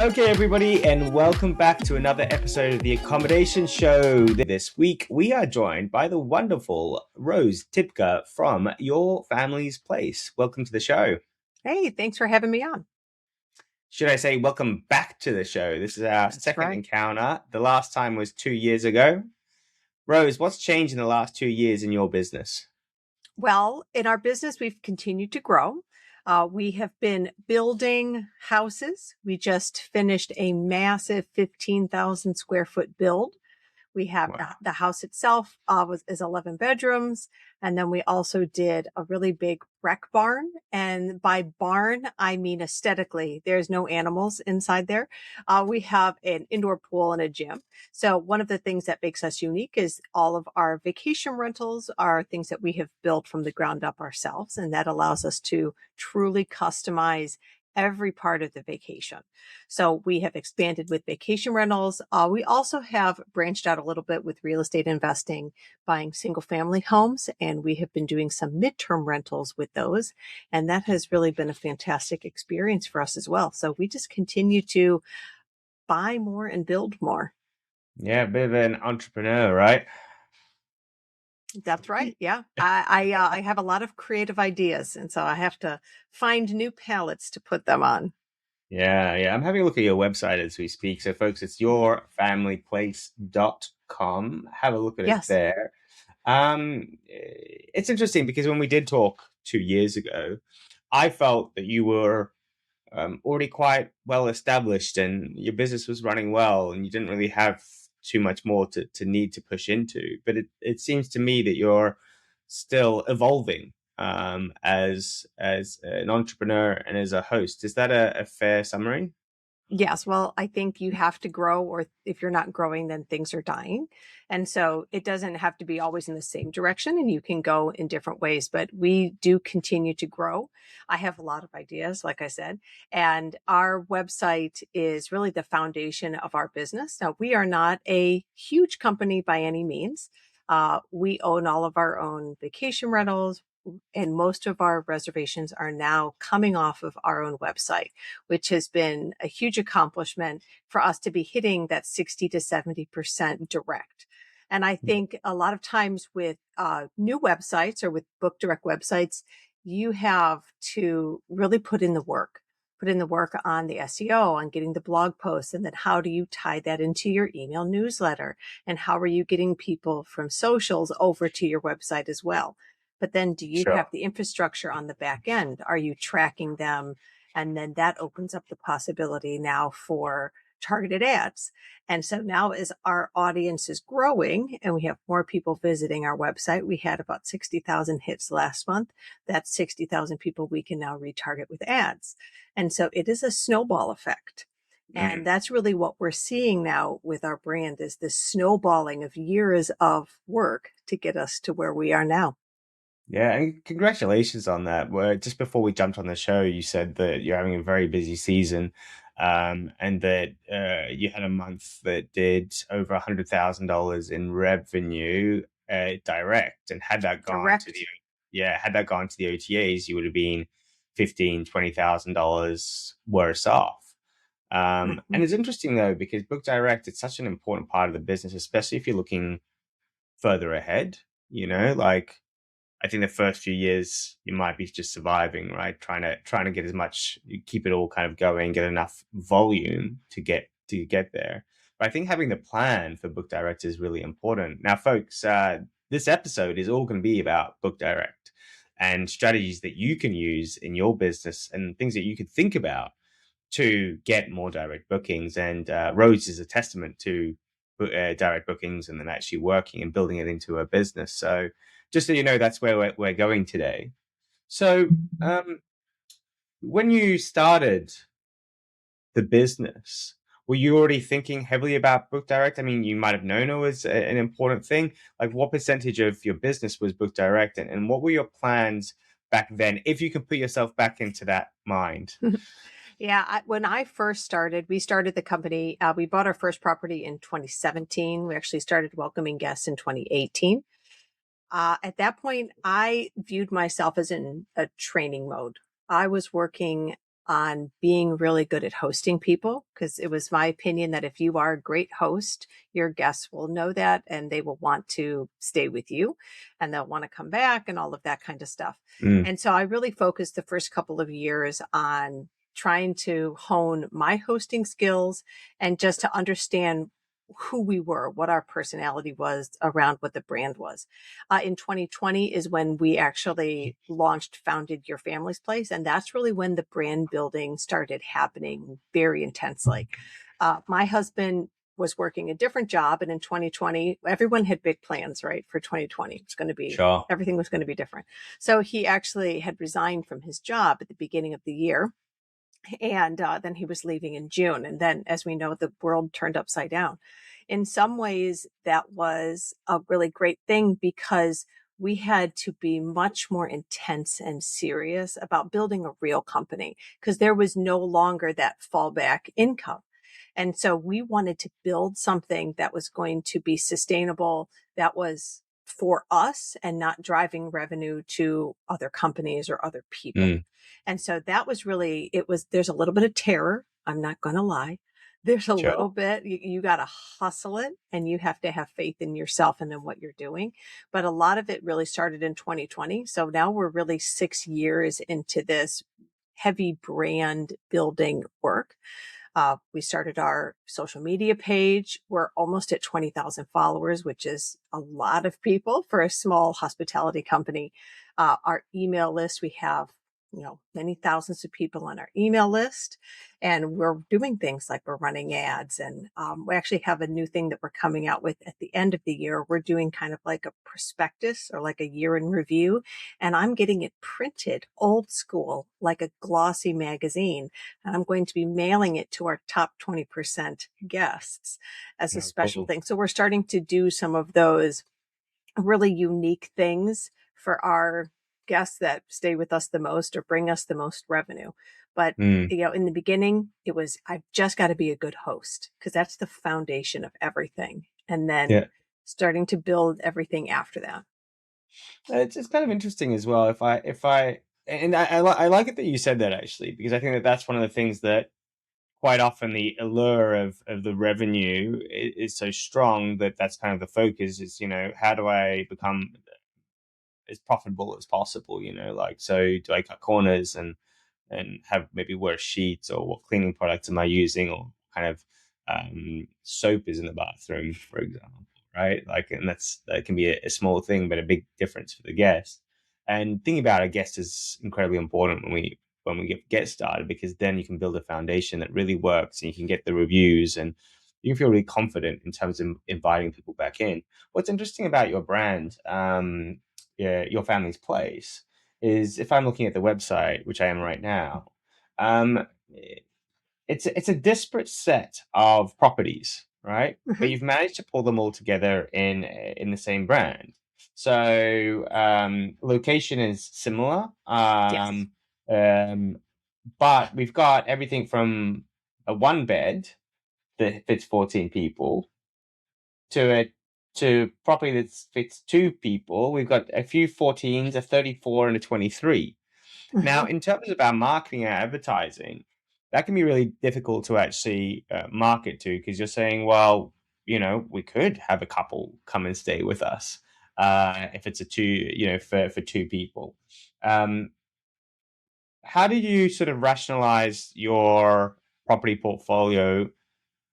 Okay, everybody, and welcome back to another episode of the Accommodation Show. This week, we are joined by the wonderful Rose Tipka from Your Family's Place. Welcome to the show. Hey, thanks for having me on. Should I say welcome back to the show? This is our That's second right. encounter. The last time was 2 years ago. Rose, what's changed in the last 2 years in your business? Well, in our business, we've continued to grow. We have been building houses. We just finished a massive 15,000 square foot build. We have Wow. the house itself is 11 bedrooms. And then we also did a really big rec barn. And by barn, I mean aesthetically, there's no animals inside there. We have an indoor pool and a gym. So one of the things that makes us unique is all of our vacation rentals are things that we have built from the ground up ourselves. And that allows us to truly customize every part of the vacation. So we have expanded with vacation rentals. We also have branched out a little bit with real estate investing, buying single family homes, and we have been doing some midterm rentals with those. And that has really been a fantastic experience for us as well. So we just continue to buy more and build more. Yeah, a bit of an entrepreneur, right? That's right. Yeah. I have a lot of creative ideas, and so I have to find new palettes to put them on. Yeah. I'm having a look at your website as we speak. So, folks, it's yourfamilyplace.com. Have a look at it Yes. there. It's interesting because when we did talk 2 years ago, I felt that you were already quite well established and your business was running well and you didn't really have too much more to need to push into. But it seems to me that you're still evolving as an entrepreneur and as a host. Is that a fair summary? Yes, well, I think you have to grow, or if you're not growing, then things are dying. And so it doesn't have to be always in the same direction, and you can go in different ways, but we do continue to grow. I have a lot of ideas, like I said, and our website is really the foundation of our business. Now, we are not a huge company by any means. We own all of our own vacation rentals, and most of our reservations are now coming off of our own website, which has been a huge accomplishment for us to be hitting that 60 to 70% direct. And I think a lot of times with new websites or with book direct websites, you have to really put in the work on the SEO, on getting the blog posts, and then how do you tie that into your email newsletter? And how are you getting people from socials over to your website as well? But then do you Sure. have the infrastructure on the back end? Are you tracking them? And then that opens up the possibility now for targeted ads. And so now as our audience is growing and we have more people visiting our website, we had about 60,000 hits last month. That's 60,000 people we can now retarget with ads. And so it is a snowball effect. And Mm. that's really what we're seeing now with our brand is this snowballing of years of work to get us to where we are now. Yeah, and congratulations on that. Where just before we jumped on the show, you said that you're having a very busy season, and that you had a month that did over $100,000 in revenue direct, and Direct. had that gone to the OTAs, you would have been 15, $20,000 worse off. And Mhm. it's interesting though because book direct it's such an important part of the business, especially if you're looking further ahead. Like I think the first few years you might be just surviving, right? Trying to get as much, keep it all kind of going, get enough volume to get there. But I think having the plan for Book Direct is really important. Now, folks, this episode is all going to be about Book Direct and strategies that you can use in your business and things that you could think about to get more direct bookings. And Rhodes is a testament to direct bookings and then actually working and building it into a business. So just so you know, that's where we're going today. So um, when you started the business, were you already thinking heavily about book direct? I mean, you might have known it was an important thing. Like what percentage of your business was book direct and what were your plans back then, if you can put yourself back into that mind? Yeah, when I first started, we started the company. We bought our first property in 2017. We actually started welcoming guests in 2018. At that point, I viewed myself as in a training mode. I was working on being really good at hosting people, because it was my opinion that if you are a great host, your guests will know that and they will want to stay with you and they'll want to come back and all of that kind of stuff. Mm, And so I really focused the first couple of years on trying to hone my hosting skills and just to understand who we were, what our personality was around what the brand was. In 2020 is when we actually founded Your Family's Place. And that's really when the brand building started happening very intensely. My husband was working a different job. And in 2020, everyone had big plans, right? For 2020, it was going to be, sure. everything was going to be different. So he actually had resigned from his job at the beginning of the year. And then he was leaving in June. And then, as we know, the world turned upside down. In some ways, that was a really great thing because we had to be much more intense and serious about building a real company because there was no longer that fallback income. And so we wanted to build something that was going to be sustainable, that was for us and not driving revenue to other companies or other people. Mm, And so that was really, there's a little bit of terror. I'm not going to lie. There's a little sure. bit, you got to hustle it and you have to have faith in yourself and in what you're doing. But a lot of it really started in 2020. So now we're really 6 years into this heavy brand building work. We started our social media page. We're almost at 20,000 followers, which is a lot of people for a small hospitality company. Our email list, we have, many thousands of people on our email list, and we're doing things like we're running ads. And we actually have a new thing that we're coming out with at the end of the year. We're doing kind of like a prospectus or like a year in review, and I'm getting it printed old school, like a glossy magazine, and I'm going to be mailing it to our top 20% guests as a No, special cool. thing. So we're starting to do some of those really unique things for our guests that stay with us the most or bring us the most revenue. But Mm, in the beginning, it was, I've just got to be a good host because that's the foundation of everything. And then yeah. starting to build everything after that. It's kind of interesting as well. And I like it that you said that actually, because I think that that's one of the things that quite often the allure of the revenue is so strong that that's kind of the focus is, how do I become as profitable as possible, like, so do I cut corners and have maybe worse sheets, or what cleaning products am I using, or kind of soap is in the bathroom, for example, right? Like, and that can be a small thing, but a big difference for the guest. And thinking about a guest is incredibly important when we get started, because then you can build a foundation that really works, and you can get the reviews, and you can feel really confident in terms of inviting people back in. What's interesting about your brand, yeah, Your Family's Place, is if I'm looking at the website, which I am right now, um, it's a disparate set of properties, right? But Hmm. you've managed to pull them all together in the same brand. So location is similar, Yes. um, but we've got everything from a one bed that fits 14 people to property that fits two people. We've got a few 14s, a 34, and a 23. Now, Hmm. in terms of our marketing and advertising, that can be really difficult to actually market to, because you're saying, well, we could have a couple come and stay with us if it's a two, for two people. Um, how do you sort of rationalize your property portfolio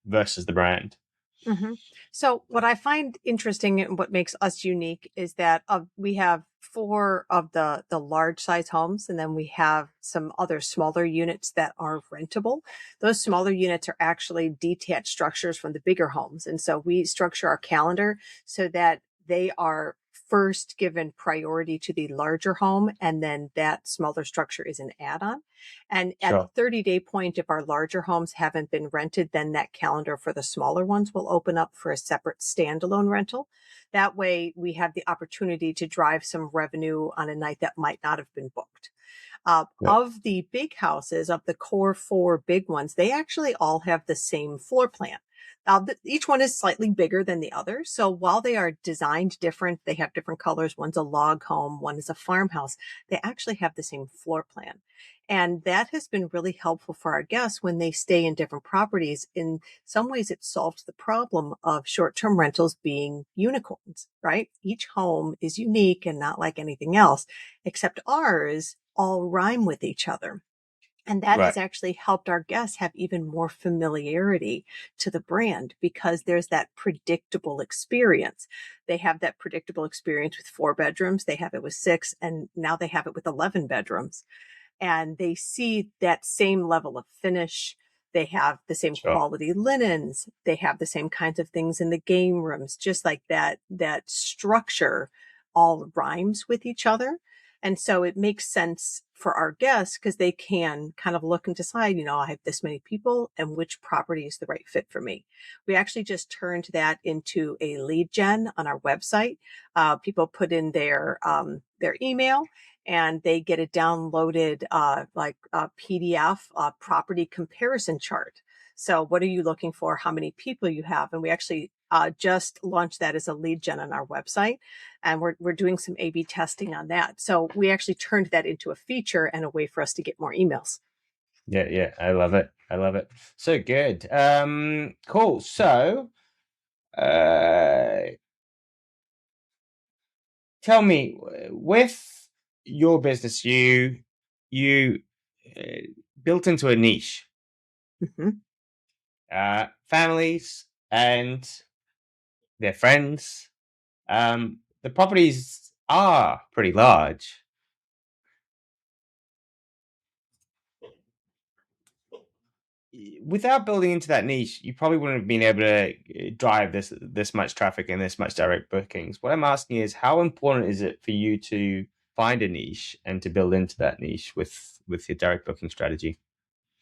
versus the brand? Hmm. So, what I find interesting and what makes us unique is that we have four of the large size homes, and then we have some other smaller units that are rentable. Those smaller units are actually detached structures from the bigger homes, and so we structure our calendar so that they are first given priority to the larger home, and then that smaller structure is an add-on. And at the Sure. 30-day point, if our larger homes haven't been rented, then that calendar for the smaller ones will open up for a separate standalone rental. That way, we have the opportunity to drive some revenue on a night that might not have been booked. Yeah. Of the big houses, of the core four big ones, they actually all have the same floor plan. Each one is slightly bigger than the other. So while they are designed different, they have different colors. One's a log home, one is a farmhouse. They actually have the same floor plan. And that has been really helpful for our guests when they stay in different properties. In some ways, it solves the problem of short term rentals being unicorns, right? Each home is unique and not like anything else, except ours all rhyme with each other. And that has Right. actually helped our guests have even more familiarity to the brand because there's that predictable experience. They have that predictable experience with 4 bedrooms, they have it with 6, and now they have it with 11 bedrooms, and they see that same level of finish. They have the same Sure. quality linens. They have the same kinds of things in the game rooms, just like that structure all rhymes with each other. And so it makes sense for our guests because they can kind of look and decide, I have this many people and which property is the right fit for me. We actually just turned that into a lead gen on our website. People put in their email and they get a downloaded like a PDF property comparison chart. So what are you looking for? How many people you have? And we actually just launched that as a lead gen on our website. And we're doing some A/B testing on that. So we actually turned that into a feature and a way for us to get more emails. Yeah, yeah, I love it. I love it. So good. Cool. So, uh, tell me, with your business, you uh, built into a niche, Mhm. families and their friends. The properties are pretty large. Without building into that niche, you probably wouldn't have been able to drive this much traffic and this much direct bookings. What I'm asking is, how important is it for you to find a niche and to build into that niche with your direct booking strategy?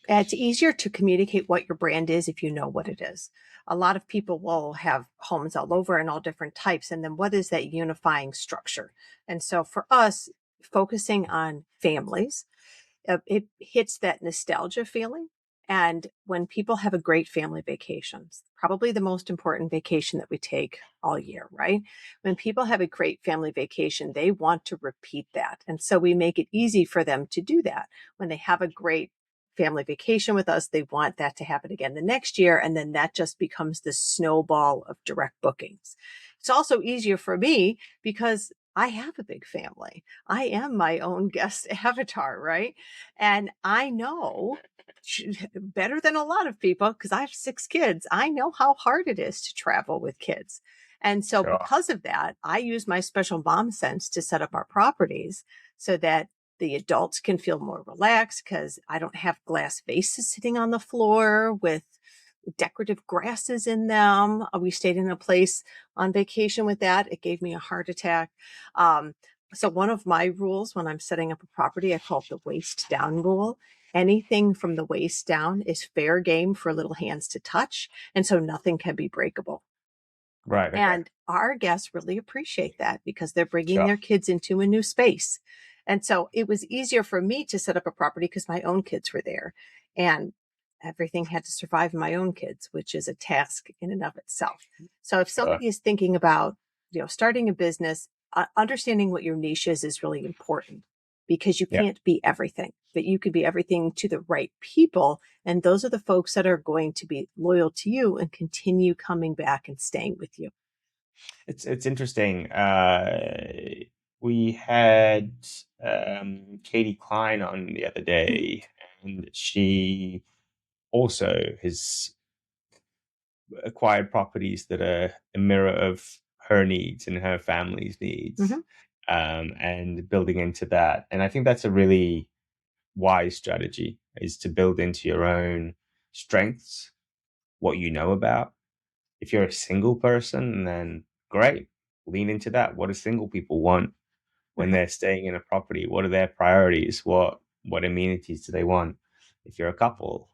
It's easier to communicate what your brand is if you know what it is. A lot of people will have homes all over and all different types. And then what is that unifying structure? And so for us, focusing on families, it hits that nostalgia feeling. And when people have a great family vacations, probably the most important vacation that we take all year, right? When people have a great family vacation, they want to repeat that. And so we make it easy for them to do that. When they have a great family vacation with us, they want that to happen again the next year. And then that just becomes the snowball of direct bookings. It's also easier for me because I have a big family. I am my own guest avatar, right? And I know better than a lot of people because I have 6 kids. I know how hard it is to travel with kids. And so, Sure. because of that, I use my special mom sense to set up our properties so that the adults can feel more relaxed because I don't have glass vases sitting on the floor with decorative grasses in them. We stayed in a place on vacation with that. It gave me a heart attack. Um, so one of my rules when I'm setting up a property, I call it the waist down rule. Anything from the waist down is fair game for little hands to touch. And so nothing can be breakable. Right. Okay. And our guests really appreciate that because they're bringing Sure. their kids into a new space. And so it was easier for me to set up a property because my own kids were there and everything had to survive my own kids, which is a task in and of itself. So if Sure. somebody is thinking about, starting a business, understanding what your niche is really important because you Yeah. can't be everything, but you can be everything to the right people. And those are the folks that are going to be loyal to you and continue coming back and staying with you. It's interesting. We had Katie Klein on the other Mhm. day, and she also has acquired properties that are a mirror of her needs and her family's needs, Mhm. and building into that. And I think that's a really wise strategy, is to build into your own strengths, what you know about. If you're a single person, then great, lean into that. What do single people want when Right. they're staying in a property? What are their priorities? What amenities do they want? If you're a couple,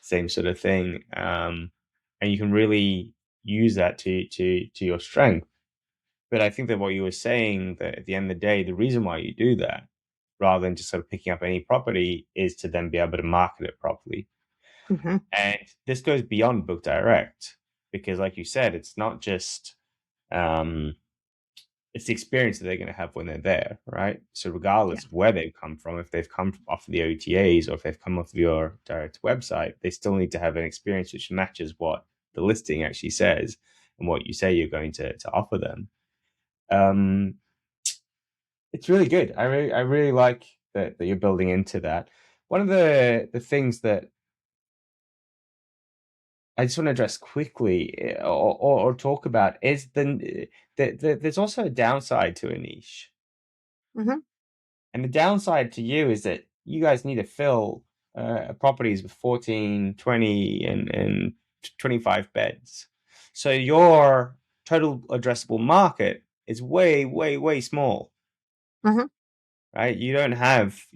same sort of thing. And you can really use that to your strength. But I think that what you were saying, that at the end of the day, the reason why you do that, rather than just sort of picking up any property, is to then be able to market it properly. Mhm. And this goes beyond book direct, because like you said, it's not just um, it's the experience that they're going to have when they're there, right? So Yeah. regardless of where they've come from, if they've come off of the OTAs or if they've come off of your direct website, they still need to have an experience which matches what the listing actually says and what you say you're going to offer them. Um, it's really good. I really like that you're building into that. One of the things that I just want to address quickly or talk about is there's also a downside to a niche. Hmm. And the downside to you is that you guys need to fill properties with 14, 20, and 25 beds. So your total addressable market is way, way, way small, Hmm. right? You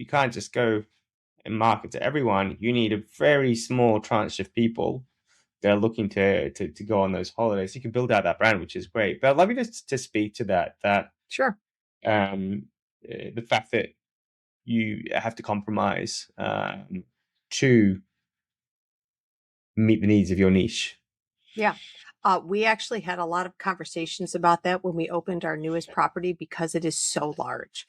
can't just go and market to everyone. You need a very small tranche of people that are looking to go on those holidays. You can build out that brand, which is great. But I'd love you to speak to that Sure. um, the fact that you have to compromise to meet the needs of your niche. Yeah. We actually had a lot of conversations about that when we opened our newest property because it is so large.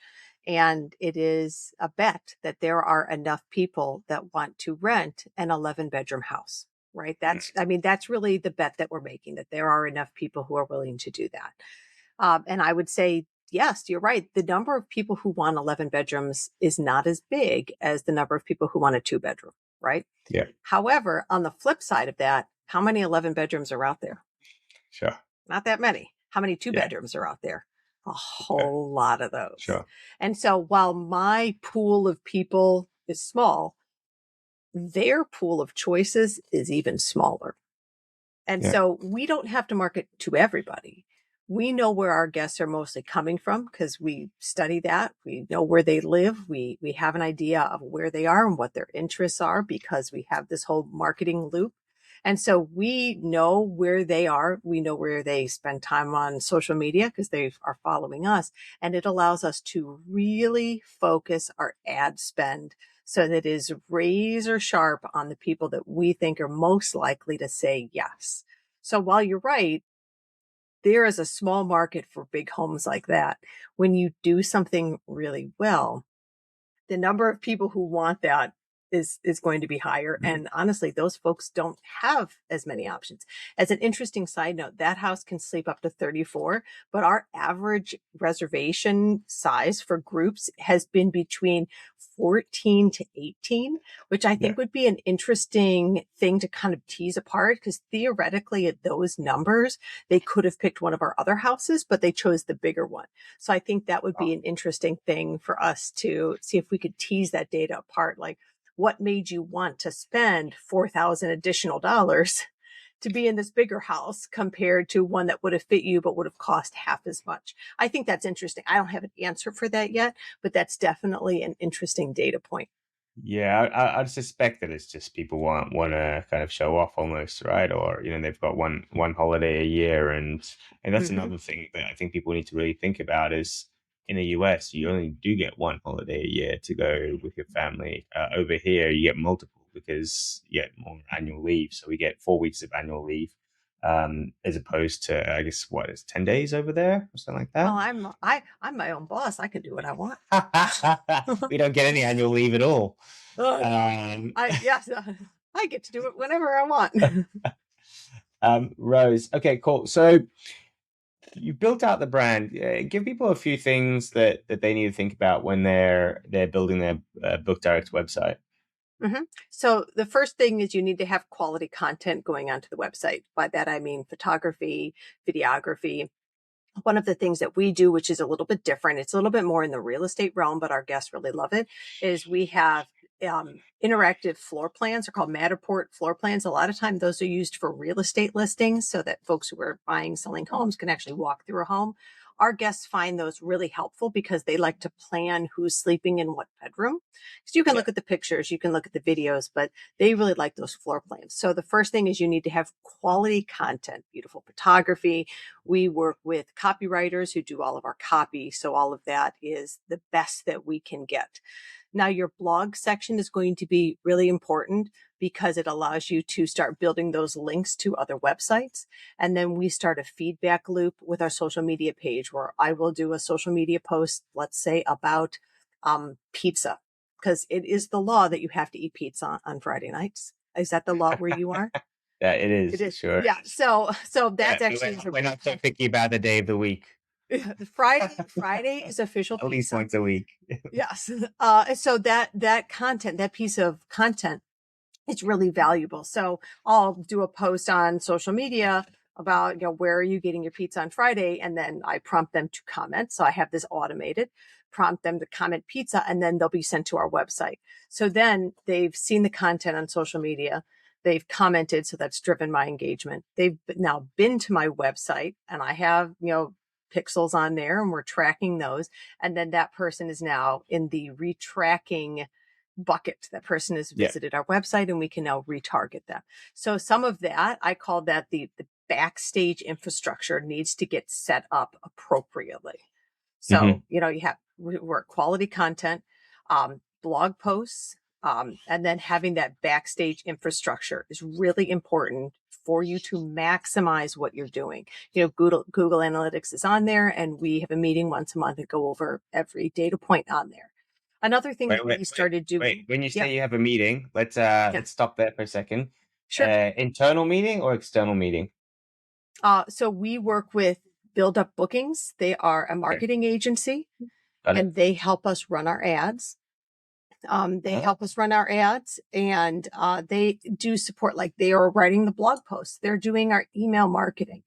And it is a bet that there are enough people that want to rent an 11-bedroom house, right? I mean, that's really the bet that we're making, that there are enough people who are willing to do that. And I would say, yes, you're right. The number of people who want 11 bedrooms is not as big as the number of people who want a 2-bedroom, right? Yeah, However, on the flip side of that, how many 11 bedrooms are out there? sure. Not that many. How many two Yeah, bedrooms are out there? A yeah, whole lot of those. sure. And so while my pool of people is small, their pool of choices is even smaller. And Yeah, so we don't have to market to everybody. We know where our guests are mostly coming from because we study that. We know where they live. We have an idea of where they are and what their interests are because we have this whole marketing loop. And so we know where they are. We know where they spend time on social media because they are following us. And it allows us to really focus our ad spend so that it is razor sharp on the people that we think are most likely to say yes. So while you're right, there is a small market for big homes like that. When you do something really well, the number of people who want that is going to be higher. And honestly, those folks don't have as many options. As an interesting side note, that house can sleep up to 34, but our average reservation size for groups has been between 14 to 18, which I yeah. think would be an interesting thing to kind of tease apart because theoretically at those numbers, they could have picked one of our other houses, but they chose the bigger one. So I think that would be Oh, an interesting thing for us to see if we could tease that data apart. Like, what made you want to spend 4,000 additional dollars to be in this bigger house compared to one that would have fit you but would have cost half as much? I think that's interesting. I don't have an answer for that yet, but that's definitely an interesting data point. yeah. I'd suspect that it's just people want to kind of show off almost, right? Or they've got one holiday a year, and that's Hmm. another thing that I think people need to really think about is in the US you only do get one holiday a year to go with your family. Over here you get multiple because you get more annual leave. So we get 4 weeks of annual leave, as opposed to I guess what is 10 days over there or something like Well, that. I'm my own boss. I can do what I want. We don't get any annual leave at all. uh, Um, I yes, I get to do it whenever I want. Rose. Okay, cool. So you built out the brand. Give people a few things that they need to think about when they're building their Book Direct website. Mhm. So the first thing is you need to have quality content going onto the website. By that I mean photography, videography. One of the things that we do, which is a little bit different, it's a little bit more in the real estate realm, but our guests really love it, is we have interactive floor plans. They're called Matterport floor plans. A lot of time those are used for real estate listings so that folks who are buying, selling homes can actually walk through a home. Our guests find those really helpful because they like to plan who's sleeping in what bedroom. Because you can Yeah. look at the pictures, you can look at the videos, but they really like those floor plans. So the first thing is you need to have quality content, beautiful photography. We work with copywriters who do all of our copy. So all of that is the best that we can get. Now, your blog section is going to be really important because it allows you to start building those links to other websites. And then we start a feedback loop with our social media page where I will do a social media post, let's say about pizza, because it is the law that you have to eat pizza on Friday nights. Is that the law where you are? Yeah, it It is. is. Sure. Yeah. So Yeah, that's actually we're not so picky about the day of the week. Friday is official At least pizza. once a week. Yes. So that content, that piece of content, it's really valuable. So I'll do a post on social media about, where are you getting your pizza on Friday? And then I prompt them to comment. So I have this automated, prompt them to comment pizza, and then they'll be sent to our website. So then they've seen the content on social media. They've commented. So that's driven my engagement. They've now been to my website and I have, pixels on there and we're tracking those. And then that person is now in the retracking bucket. That person has Yeah. visited our website and we can now retarget them. So some of that, I call that the backstage infrastructure needs to get set up appropriately. So, Hmm. we're quality content, blog posts, and then having that backstage infrastructure is really important for you to maximize what you're doing. Google Analytics is on there, and we have a meeting once a month and go over every data point on there. Another thing Wait, that wait, we wait, started wait. doing, When you yeah, say you have a meeting, yeah, let's stop there for a second. sure. Internal meeting or external meeting? So we work with Build Up Bookings. They are a Okay, marketing agency, got it. and they help us run our ads. They Oh, help us run our ads, and they do support, like they are writing the blog posts, they're doing our email marketing,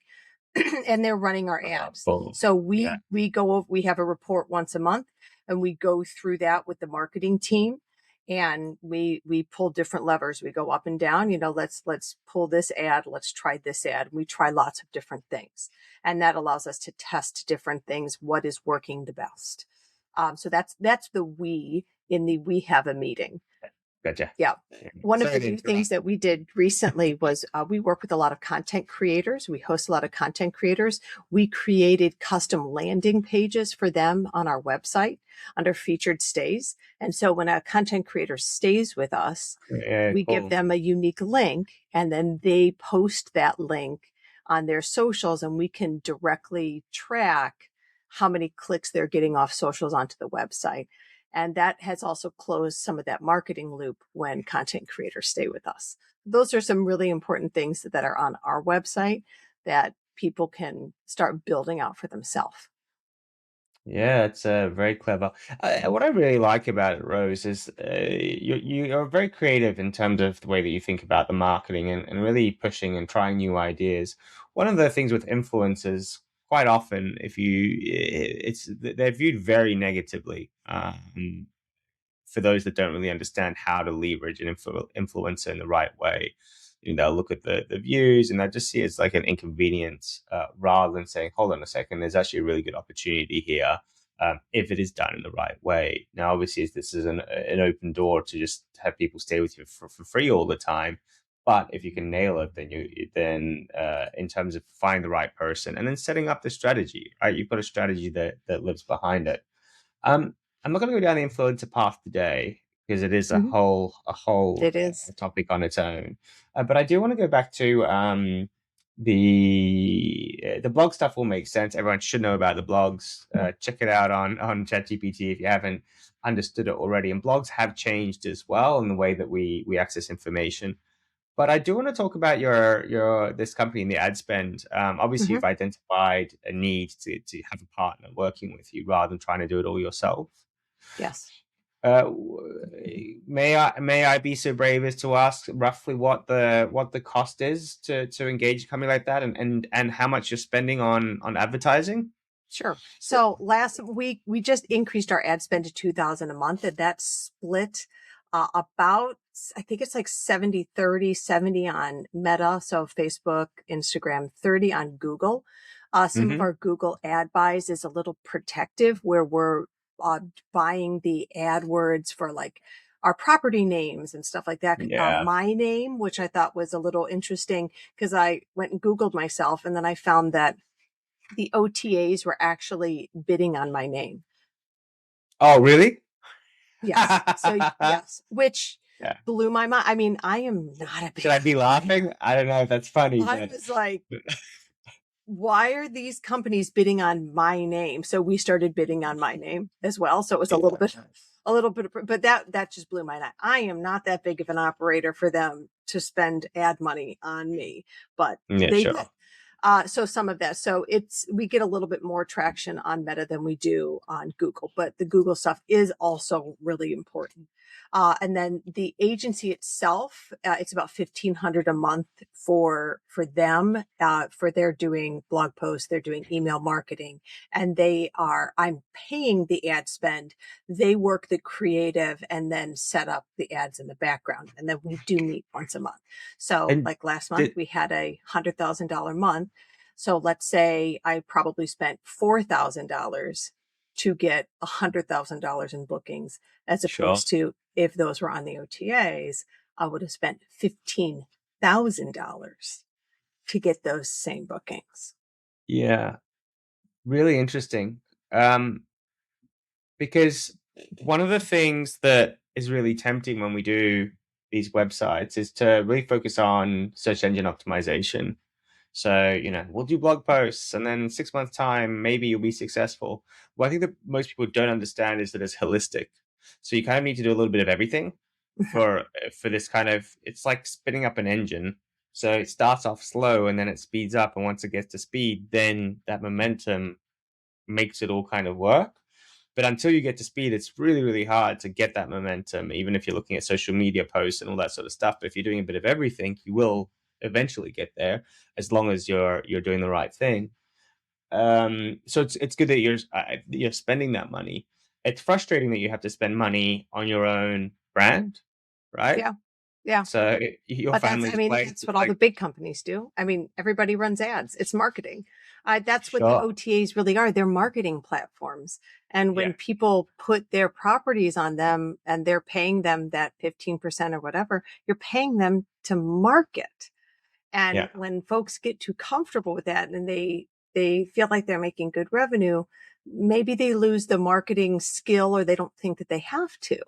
and they're running our ads. cool. So Yeah. we have a report once a month, and we go through that with the marketing team, and we pull different levers. We go up and down. Let's pull this ad. Let's try this ad. We try lots of different things, and that allows us to test different things. What is working the best? So that's the we have a meeting. Gotcha. Yeah. Yeah. One of Sorry the to new things interrupt. that we did recently was we work with a lot of content creators. We host a lot of content creators. We created custom landing pages for them on our website under featured stays. And so when a content creator stays with us, Yeah, we give cool. them a unique link and then they post that link on their socials, and we can directly track how many clicks they're getting off socials onto the website. And that has also closed some of that marketing loop when content creators stay with us. Those are some really important things that are on our website that people can start building out for themselves. Yeah, it's very clever. What I really like about it, Rose, is you're very creative in terms of the way that you think about the marketing and really pushing and trying new ideas. One of the things with influencers, quite often, if you, it's they're viewed very negatively. For those that don't really understand how to leverage an influencer in the right way. They'll look at the views and they'll just see it's like an inconvenience rather than saying, hold on a second, there's actually a really good opportunity here if it is done in the right way. Now, obviously, this is an open door to just have people stay with you for free all the time. But if you can nail it, then in terms of finding the right person and then setting up the strategy, right? You've got a strategy that lives behind it. Um, I'm not going to go down the influencer path today because it is a Mm-hmm. whole It is. topic on its own. But I do want to go back to the blog stuff. Will make sense. Everyone should know about the blogs. Check it out on ChatGPT if you haven't understood it already. And blogs have changed as well in the way that we access information. But I do want to talk about your this company in the ad spend. Obviously, Mm-hmm. you've identified a need to have a partner working with you rather than trying to do it all yourself. Yes. May I be so brave as to ask roughly what the cost is to engage a company like that, and how much you're spending on advertising? Sure. So last week we just increased our ad spend to 2000 a month, and that's split about, I think it's like 70-30, 70 on Meta, so Facebook, Instagram, 30 on Google. Some of Hmm. our Google ad buys is a little protective where we're buying the AdWords for like our property names and stuff like that. Yeah. My name, which I thought was a little interesting because I went and Googled myself and then I found that the OTAs were actually bidding on my name. Oh, really? Yes. So yes, which Yeah. blew my mind. I mean, I am not a big Should I be laughing? I don't know if that's funny, I but was like, why are these companies bidding on my name? So we started bidding on my name as well. So it was a little bit, but that just blew my mind. I am not that big of an operator for them to spend ad money on me, but yeah, they did. sure. So some of that. So we get a little bit more traction on Meta than we do on Google, but the Google stuff is also really important. And then the agency itself, it's about $1,500 a month for them, for they're doing blog posts, they're doing email marketing, and I'm paying the ad spend. They work the creative and then set up the ads in the background. And then we do meet once a month. So And like last month, did, we had a $100,000 month. So let's say I probably spent $4,000 to get $100,000 in bookings, as sure. opposed to if those were on the OTAs, I would have spent $15,000 to get those same bookings. Yeah, really interesting. Um, because one of the things that is really tempting when we do these websites is to really focus on search engine optimization. So, we'll do blog posts and then 6 months time, maybe you'll be successful. What I think that most people don't understand is that it's holistic. So you kind of need to do a little bit of everything for this kind of, it's like spinning up an engine. So it starts off slow and then it speeds up. And once it gets to speed, then that momentum makes it all kind of work. But until you get to speed, it's really, really hard to get that momentum, even if you're looking at social media posts and all that sort of stuff. But if you're doing a bit of everything, you will eventually get there as long as you're doing the right thing. So it's good that you're spending that money. It's frustrating that you have to spend money on your own brand, right? Yeah. Yeah. So your But family's place that's is what all the like, big companies do. I mean, everybody runs ads. It's marketing. That's what the sure, OTAs really are. They're marketing platforms. And yeah, when people put their properties on them and they're paying them that 15% or whatever, you're paying them to market. yeah, And when folks get too comfortable with that and they feel like they're making good revenue, maybe they lose the marketing skill or they don't think that they have to.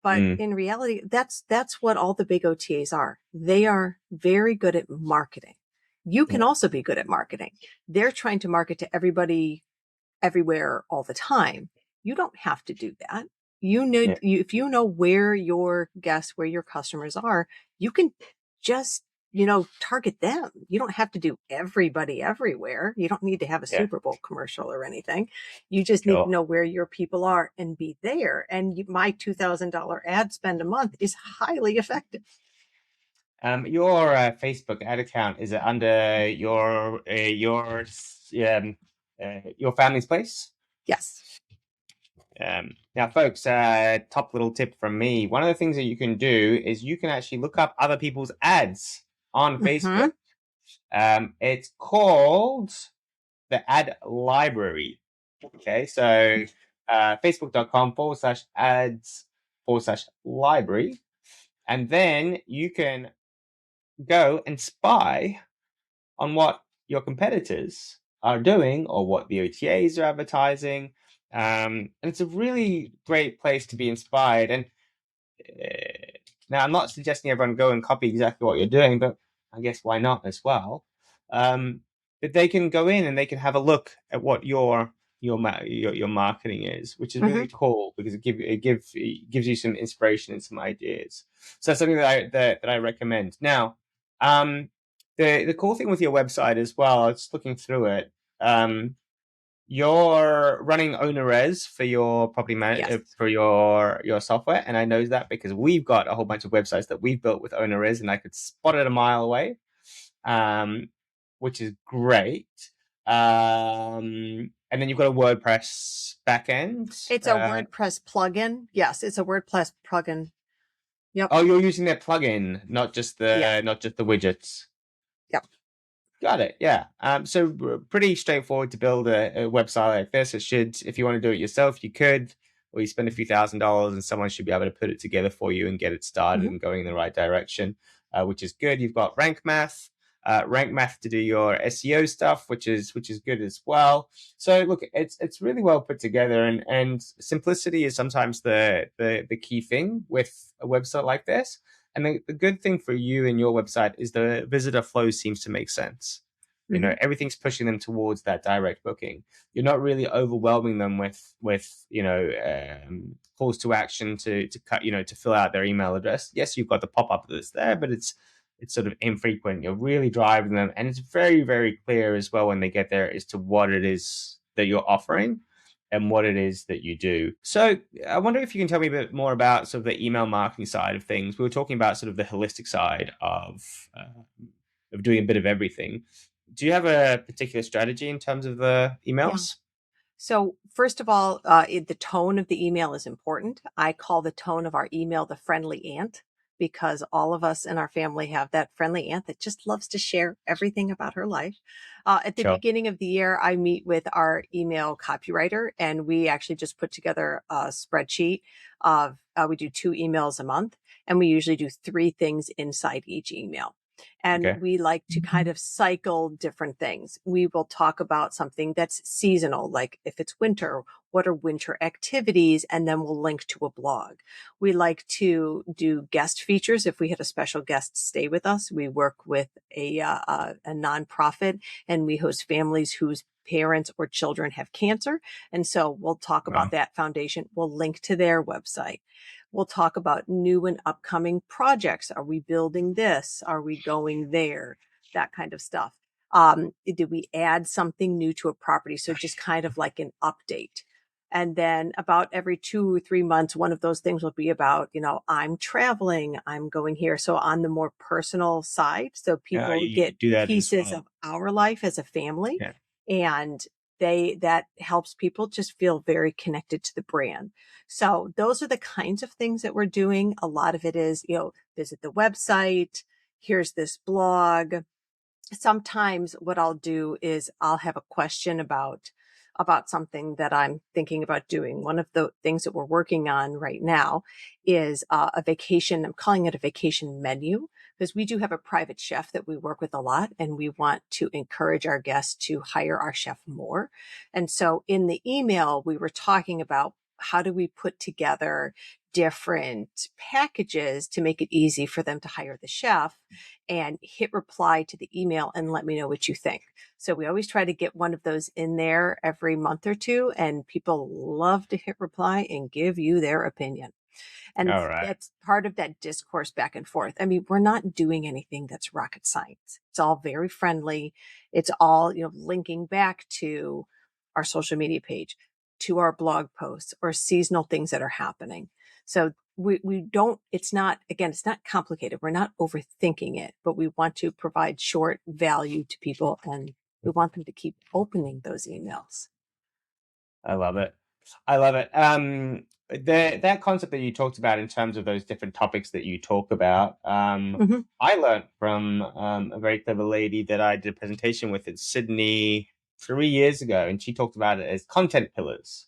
But mm, in reality, that's what all the big OTAs are. They are very good at marketing. You can yeah, also be good at marketing. They're trying to market to everybody everywhere all the time. You don't have to do that. yeah, If you know where your guests, where your customers are, you can just, target them. You don't have to do everybody everywhere. You don't need to have a yeah, Super Bowl commercial or anything. You just need to sure. know where your people are and be there. And my $2,000 ad spend a month is highly effective. Your Facebook ad account, is it under your family's place? Yes. Now, folks, top little tip from me. One of the things that you can do is you can actually look up other people's ads on Mm-hmm. Facebook. It's called the ad library. Okay, so facebook.com/ads/library. And then you can go and spy on what your competitors are doing or what the OTAs are advertising. And it's a really great place to be inspired. And now, I'm not suggesting everyone go and copy exactly what you're doing, but I guess why not as well? Um, but they can go in and they can have a look at what your marketing is, which is Mm-hmm. really cool because it gives you some inspiration and some ideas. So that's something that I recommend. Now, the cool thing with your website as well, I was looking through it. You're running OwnRes for your Yes. for your software, and I know that because we've got a whole bunch of websites that we've built with OwnRes, and I could spot it a mile away, um, which is great. And then you've got a WordPress backend. It's a WordPress plugin. Yes, it's a WordPress plugin. Yep. Oh, you're using their plugin, Yeah. not just the widgets. Yep. Got it. Yeah. So pretty straightforward to build a website like this. It should, if you want to do it yourself, you could, or you spend a few $1,000s and someone should be able to put it together for you and get it started Mm-hmm. and going in the right direction, which is good. You've got rank math. Rank Math to do your SEO stuff, which is good as well. So look, it's really well put together, and simplicity is sometimes the key thing with a website like this. And the good thing for you and your website is the visitor flow seems to make sense. Hmm. Everything's pushing them towards that direct booking. You're not really overwhelming them with calls to action to cut to fill out their email address. Yes, you've got the pop up that's there, but it's sort of infrequent. You're really driving them, and it's very, very clear as well when they get there as to what it is that you're offering and what it is that you do. So I wonder if you can tell me a bit more about sort of the email marketing side of things. We were talking about sort of the holistic side of doing a bit of everything. Do you have a particular strategy in terms of the Yeah. emails? So first of all, the tone of the email is important. I call the tone of our email the friendly aunt, because all of us in our family have that friendly aunt that just loves to share everything about her life. At the Sure. beginning of the year, I meet with our email copywriter, and we actually just put together a spreadsheet of we do 2 emails a month, and we usually do 3 things inside each email. And Okay. we like to kind of cycle different things. We will talk about something that's seasonal, like if it's winter, what are winter activities? And then we'll link to a blog. We like to do guest features. If we had a special guest stay with us, we work with a nonprofit, and we host families whose parents or children have cancer. And so we'll talk about Wow. that foundation. We'll link to their website. We'll talk about new and upcoming projects. Are we building this? Are we going there? That kind of stuff. Did we add something new to a property? So just kind of like an update. And then about every 2 or 3 months, one of those things will be about, I'm traveling, I'm going here. So on the more personal side, so Yeah, people you get do that as pieces well. of our life as a family, Yeah. and that helps people just feel very connected to the brand. So those are the kinds of things that we're doing. A lot of it is, visit the website. Here's this blog. Sometimes what I'll do is I'll have a question about something that I'm thinking about doing. One of the things that we're working on right now is a vacation. I'm calling it a vacation menu, because we do have a private chef that we work with a lot, and we want to encourage our guests to hire our chef more. And so in the email, we were talking about how do we put together different packages to make it easy for them to hire the chef, and hit reply to the email and let me know what you think. So we always try to get one of those in there every month or two, and people love to hit reply and give you their opinion. And All right. that's part of that discourse back and forth. I mean, we're not doing anything that's rocket science. It's all very friendly. It's all, linking back to our social media page, to our blog posts, or seasonal things that are happening. So we don't, it's not, again, it's not complicated. We're not overthinking it, but we want to provide short value to people, and we want them to keep opening those emails. I love it. I love it. That concept that you talked about in terms of those different topics that you talk about, Hmm. I learned from a very clever lady that I did a presentation with in Sydney 3 years ago, and she talked about it as content pillars.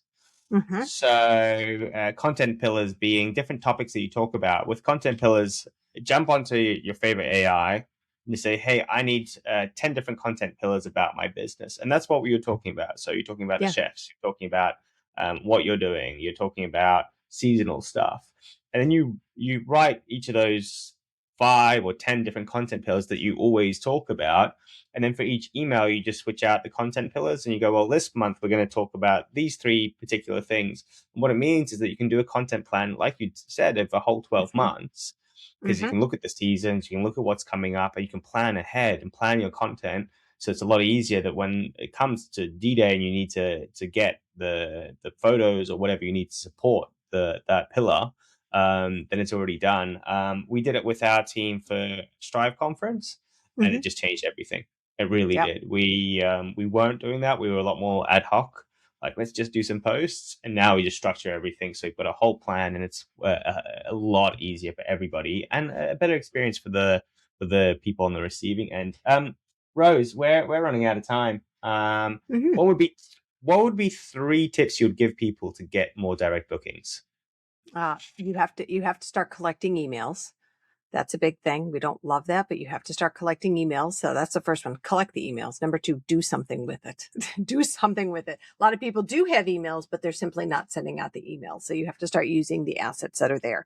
Hmm. So, content pillars being different topics that you talk about. With content pillars, jump onto your favorite AI and you say, hey, I need 10 different content pillars about my business. And that's what we were talking about. So, you're talking about the Yeah. chefs, you're talking about what you're doing, you're talking about seasonal stuff. And then you write each of those 5 or 10 different content pillars that you always talk about. And then for each email, you just switch out the content pillars and you go, well, this month we're going to talk about these 3 particular things. And what it means is that you can do a content plan, like you said, of a whole 12 Hmm. months, because you Hmm. can look at the seasons, you can look at what's coming up, and you can plan ahead and plan your content. So it's a lot easier that when it comes to D-Day and you need to get the photos or whatever you need to support that pillar, then it's already done. We did it with our team for Strive conference, and Hmm. it just changed everything. It really Yeah. did. We weren't doing that. We were a lot more ad hoc. Like, let's just do some posts, and now we just structure everything. So we've got a whole plan, and it's a lot easier for everybody, and a better experience for the people on the receiving end. Rose, we're running out of time. Hmm. What would be 3 tips you would give people to get more direct bookings? You have to start collecting emails. That's a big thing. We don't love that, but you have to start collecting emails. So that's the first one. Collect the emails. Number two, do something with it. Do something with it. A lot of people do have emails, but they're simply not sending out the emails. So you have to start using the assets that are there.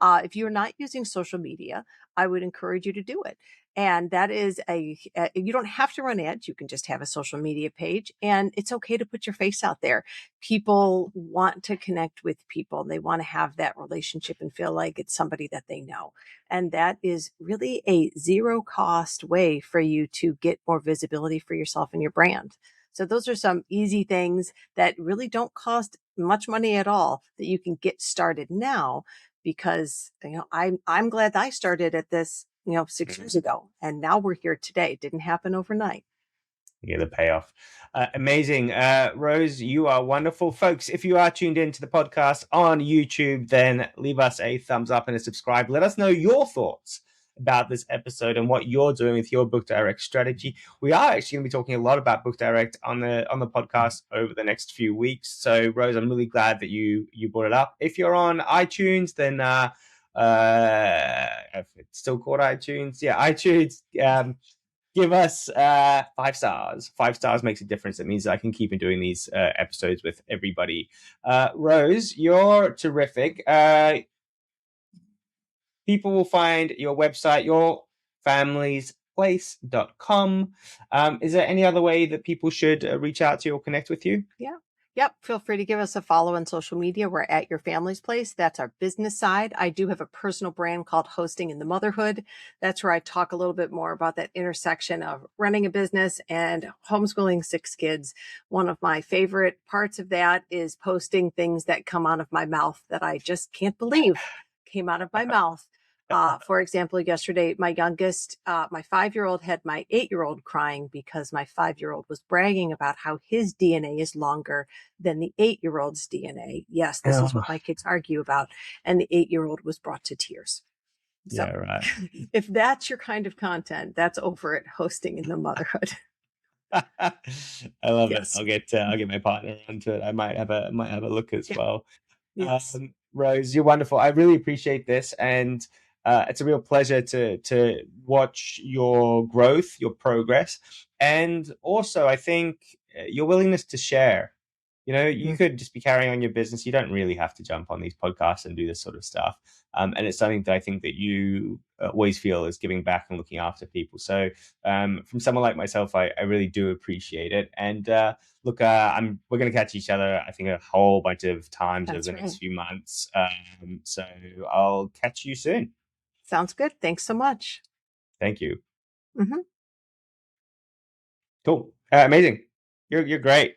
If you're not using social media, I would encourage you to do it. And that is you don't have to run ads. You can just have a social media page, and it's okay to put your face out there. People want to connect with people. They want to have that relationship and feel like it's somebody that they know. And that is really a zero cost way for you to get more visibility for yourself and your brand. So those are some easy things that really don't cost much money at all that you can get started now, because I'm glad I started at this 6 years ago, and now we're here today. It didn't happen overnight. Yeah, the payoff. Amazing. Rose, you are wonderful. Folks, if you are tuned into the podcast on YouTube, then leave us a thumbs up and a subscribe. Let us know your thoughts about this episode and what you're doing with your Book Direct strategy. We are actually going to be talking a lot about Book Direct on the podcast over the next few weeks. So, Rose, I'm really glad that you brought it up. If you're on iTunes, then if it's still called iTunes, iTunes. Give us 5 stars. 5 stars makes a difference. It means I can keep on doing these episodes with everybody. Rose, you're terrific. People will find your website, yourfamiliesplace.com. Is there any other way that people should reach out to you or connect with you? Yeah. Yep. Feel free to give us a follow on social media. We're at Your Family's Place. That's our business side. I do have a personal brand called Hosting in the Motherhood. That's where I talk a little bit more about that intersection of running a business and homeschooling 6 kids. One of my favorite parts of that is posting things that come out of my mouth that I just can't believe came out of my mouth. For example, yesterday, my youngest, my 5-year-old had my 8-year-old crying because my 5-year-old was bragging about how his DNA is longer than the 8-year-old's DNA. Yes, this is what my kids argue about. And the 8-year-old was brought to tears. So Yeah, right. if that's your kind of content, that's over at Hosting in the Motherhood. I love Yes. it. I'll get my partner onto it. I might have a look as well. Yes. Rose, you're wonderful. I really appreciate this, and it's a real pleasure to watch your growth, your progress, and also I think your willingness to share. You could just be carrying on your business. You don't really have to jump on these podcasts and do this sort of stuff. And it's something that I think that you always feel is giving back and looking after people. So from someone like myself, I really do appreciate it. And look, we're going to catch each other, I think, a whole bunch of times over the next few months. So I'll catch you soon. Sounds good. Thanks so much. Thank you. Mm-hmm. Cool. Amazing. You're great.